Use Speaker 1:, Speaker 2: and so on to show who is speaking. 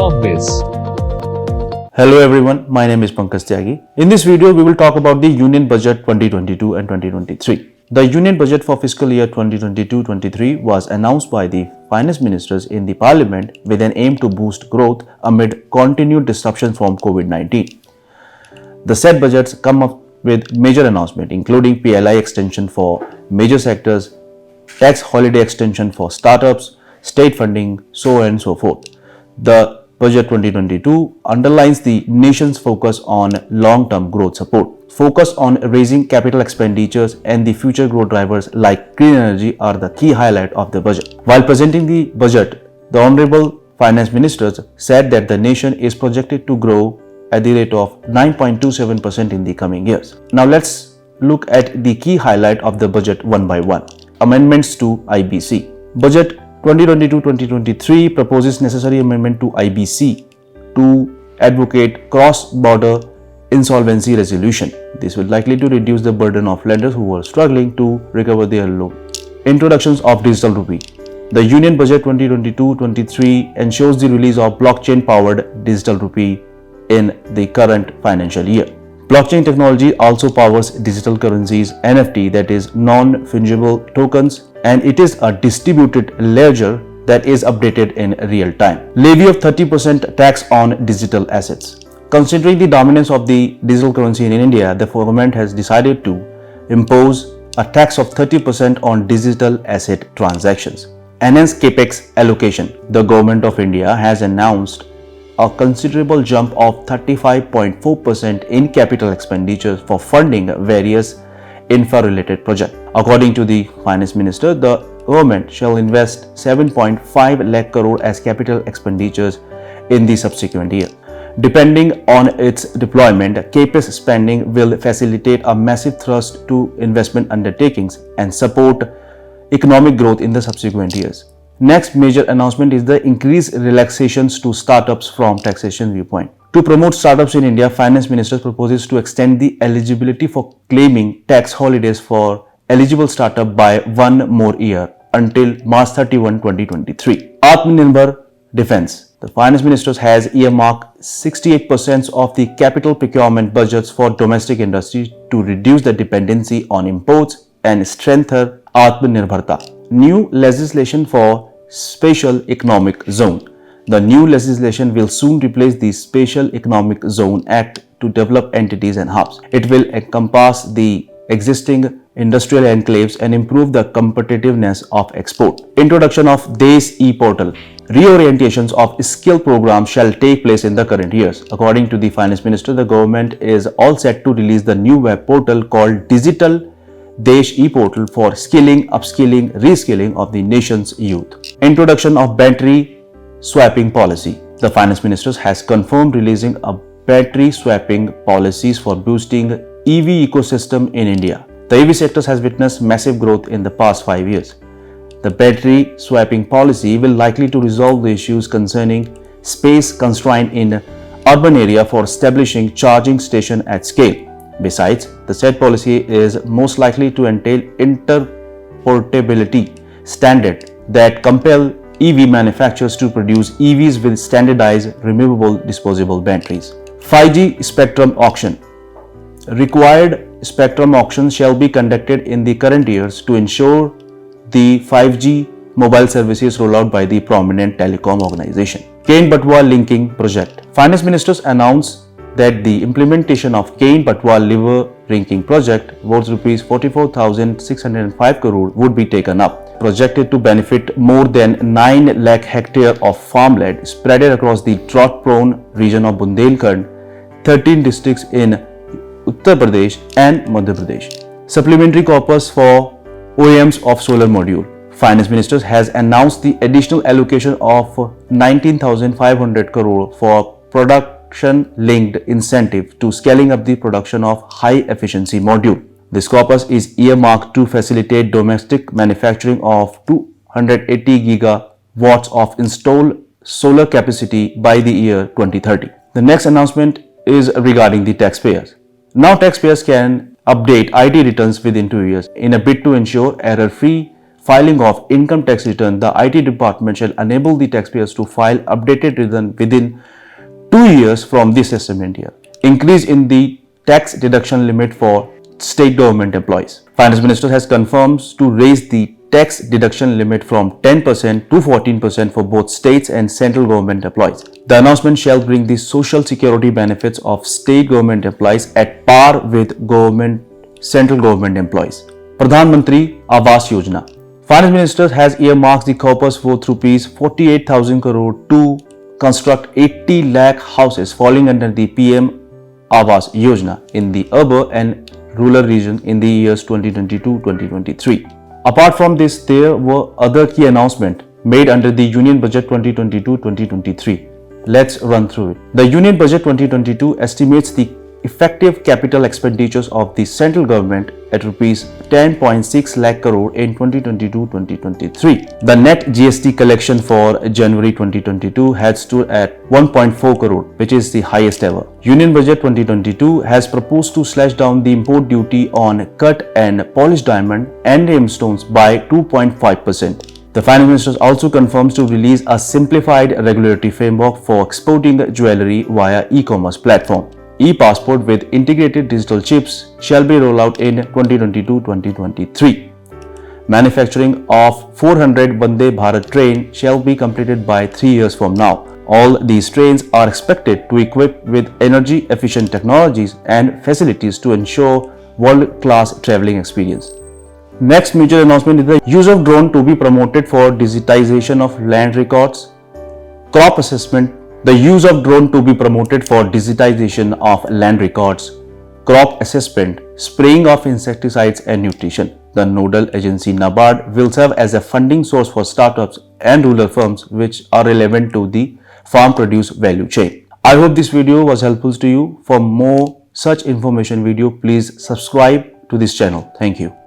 Speaker 1: Corpbiz.
Speaker 2: Hello everyone, my name is Pankaj Tyagi. In this video, we will talk about the Union Budget 2022 and 2023. The Union Budget for fiscal year 2022-23 was announced by the finance ministers in the Parliament with an aim to boost growth amid continued disruption from COVID-19. The said budgets come up with major announcements including PLI extension for major sectors, tax holiday extension for startups, state funding, so on and so forth. The Budget 2022 underlines the nation's focus on long-term growth support. Focus on raising capital expenditures and the future growth drivers like green energy are the key highlight of the budget. While presenting the budget, the Honorable Finance Ministers said that the nation is projected to grow at the rate of 9.27% in the coming years. Now let's look at the key highlight of the budget one by one. Amendments to IBC. Budget 2022-2023 proposes necessary amendment to IBC to advocate cross-border insolvency resolution. This will likely to reduce the burden of lenders who are struggling to recover their loan. Introductions of digital rupee. The Union Budget 2022-23 ensures the release of blockchain-powered digital rupee in the current financial year. Blockchain technology also powers digital currencies, NFT, that is non-fungible tokens, and it is a distributed ledger that is updated in real time. Levy of 30% tax on digital assets. Considering the dominance of the digital currency in India, the government has decided to impose a tax of 30% on digital asset transactions. Enhanced capex allocation. The government of India has announced a considerable jump of 35.4% in capital expenditures for funding various infra-related projects. According to the Finance Minister, the government shall invest 7.5 lakh crore as capital expenditures in the subsequent year. Depending on its deployment, CAPEX spending will facilitate a massive thrust to investment undertakings and support economic growth in the subsequent years. Next major announcement is the increased relaxations to startups from taxation viewpoint. To promote startups in India, Finance Minister proposes to extend the eligibility for claiming tax holidays for eligible startup by one more year until March 31, 2023. Atmanirbhar Defense. The Finance Minister has earmarked 68% of the capital procurement budgets for domestic industry to reduce the dependency on imports and strengthen Atmanirbharta. New legislation for Special Economic Zone. The new legislation will soon replace the Special Economic Zone Act to develop entities and hubs. It will encompass the existing industrial enclaves and improve the competitiveness of export. Introduction of Desh e-portal. Reorientations of skill programs shall take place in the current years. According to the Finance Minister, the government is all set to release the new web portal called Digital Desh e-portal for skilling, upskilling, reskilling of the nation's youth. Introduction of battery swapping policy. The Finance Minister has confirmed releasing a battery swapping policies for boosting EV ecosystem in India. The EV sector has witnessed massive growth in the past 5 years. The battery swapping policy will likely to resolve the issues concerning space constraint in urban area for establishing charging station at scale. Besides, the said policy is most likely to entail interportability standard that compel EV manufacturers to produce EVs with standardized removable disposable batteries. 5G spectrum auction. Required spectrum auctions shall be conducted in the current years to ensure the 5G mobile services roll out by the prominent telecom organization. Cane Batwa linking project. Finance Ministers announced that the implementation of Cane Batwa liver linking project worth rupees 44,605 crore would be taken up, projected to benefit more than 9 lakh hectare of farmland spread across the drought-prone region of Bundelkhand, 13 districts in Uttar Pradesh and Madhya Pradesh. Supplementary corpus for OEMs of solar module. Finance Minister has announced the additional allocation of 19,500 crore for production-linked incentive to scaling up the production of high-efficiency module. This corpus is earmarked to facilitate domestic manufacturing of 280 gigawatts of installed solar capacity by the year 2030. The next announcement is regarding the taxpayers. Now taxpayers can update IT returns within 2 years in a bid to ensure error-free filing of income tax return, the IT department shall enable the taxpayers to file updated return within 2 years from the assessment year. Increase in the tax deduction limit for state government employees. Finance Minister has confirmed to raise the tax deduction limit from 10% to 14% for both states and central government employees. The announcement shall bring the social security benefits of state government employees at par with central government employees. Pradhan Mantri Awas Yojana. Finance Minister has earmarked the corpus worth rupees 48,000 crore to construct 80 lakh houses falling under the PM Awas Yojana in the urban and rural region in the years 2022-2023. Apart from this, there were other key announcements made under the Union Budget 2022-2023. Let's run through it. The Union Budget 2022 estimates the effective capital expenditures of the central government at rupees 10.6 lakh crore in 2022-2023. The net GST collection for January 2022 had stood at 1.4 crore, which is the highest ever. Union Budget 2022 has proposed to slash down the import duty on cut and polished diamond and gemstones by 2.5%. The Finance Minister also confirms to release a simplified regulatory framework for exporting jewellery via e-commerce platform. E-passport with integrated digital chips shall be rolled out in 2022-2023. Manufacturing of 400 Vande Bharat train shall be completed by 3 years from now. All these trains are expected to equip with energy-efficient technologies and facilities to ensure world-class traveling experience. Next major announcement is the use of drone to be promoted for digitization of land records, crop assessment. The use of drone to be promoted for digitization of land records, crop assessment, spraying of insecticides and nutrition. The nodal agency NABARD will serve as a funding source for startups and rural firms which are relevant to the farm produce value chain. I hope this video was helpful to you. For more such information video, please subscribe to this channel. Thank you.